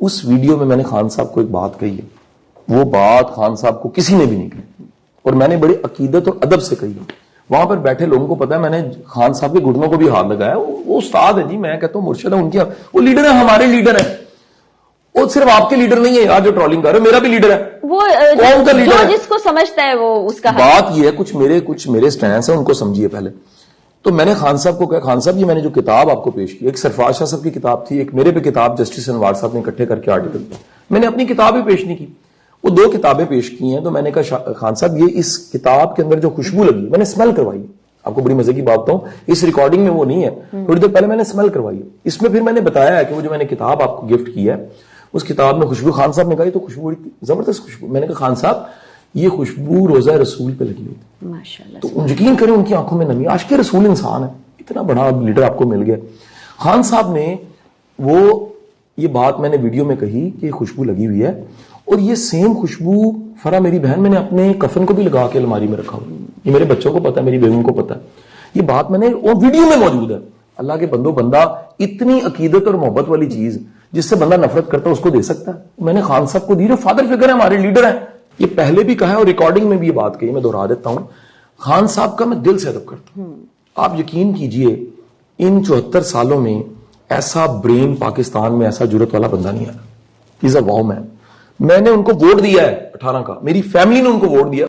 اس video میں نے خان صاحب کو ایک بات کہی ہے, وہ بات خان صاحب کو کسی نے بھی نہیں کہی, اور میں نے بڑی عقیدت اور ادب سے کہی ہے. وہاں پر بیٹھے لوگوں کو پتا ہے میں نے خان صاحب کے گھٹنوں کو بھی ہاتھ لگایا. وہ استاد ہے جی, میں کہتا ہوں مرشد ہے ان کی, وہ لیڈر ہے, ہمارے لیڈر ہے. وہ صرف آپ کے لیڈر نہیں ہے یار جو ٹرولنگ کر رہے, میرا بھی لیڈر ہے, وہ قوم کا لیڈر ہے. جس کو سمجھتا ہے وہ اس کا بات یہ ہے, کچھ میرے سٹینس ہیں ان کو سمجھیے پہلے. تو میں نے خان صاحب کو کہا, خان صاحب یہ میں نے جو کتاب آپ کو پیش کی, ایک سرفراز شاہ صاحب کی کتاب تھی, ایک میرے پہ کتاب جسٹس انوار صاحب نے اکٹھے کر کے آرٹیکل, میں نے اپنی کتاب ہی پیش نہیں کی, وہ 2 کتابیں پیش کی ہیں. تو میں نے کہا خان صاحب یہ اس کتاب کے اندر جو خوشبو لگی, میں نے اسمیل کروائی. آپ کو بڑی مزے کی بات بتاؤں, اس ریکارڈنگ میں وہ نہیں ہے, تھوڑی دیر پہلے میں نے اسمیل کروائی. اس میں پھر میں نے بتایا ہے کہ وہ جو میں نے کتاب آپ کو گفٹ کی ہے, اس کتاب میں خوشبو, خان صاحب نے کہا یہ تو خوشبو بڑی زبردست خوشبو. میں نے کہا خان صاحب یہ خوشبو روزہ رسول پہ لگی ہوتی, ماشاءاللہ. تو یقین کریں ان کی آنکھوں میں نمی. عاشق رسول انسان ہے, اتنا بڑا لیڈر آپ کو مل گیا. خان صاحب نے وہ یہ بات میں نے ویڈیو میں کہی کہ خوشبو لگی ہوئی ہے, اور یہ سیم خوشبو فرا میری بہن میں نے اپنے کفن کو بھی لگا کے الماری میں رکھا ہوا. یہ میرے بچوں کو پتا ہے, میری بیگم کو پتا ہے, یہ بات میں نے وہ ویڈیو میں موجود ہے. اللہ کے بندو, بندہ اتنی عقیدت اور محبت والی چیز جس سے بندہ نفرت کرتا ہے اس کو دے سکتا ہے. میں نے خان صاحب کو دی, جو فادر فگر ہے, ہمارے لیڈر ہیں. یہ پہلے بھی کہا ہے اور ریکارڈنگ میں بھی یہ بات کہی, میں دوہرا دیتا ہوں. خان صاحب کا میں دل سے ادب کرتا ہوں. آپ یقین کیجئے ان 74 سالوں میں ایسا برین پاکستان میں ایسا جرت والا بندہ نہیں آیا. ہی از اے واو مین. میں نے ان کو ووٹ دیا ہے 18 کا, میری فیملی نے ان کو ووٹ دیا.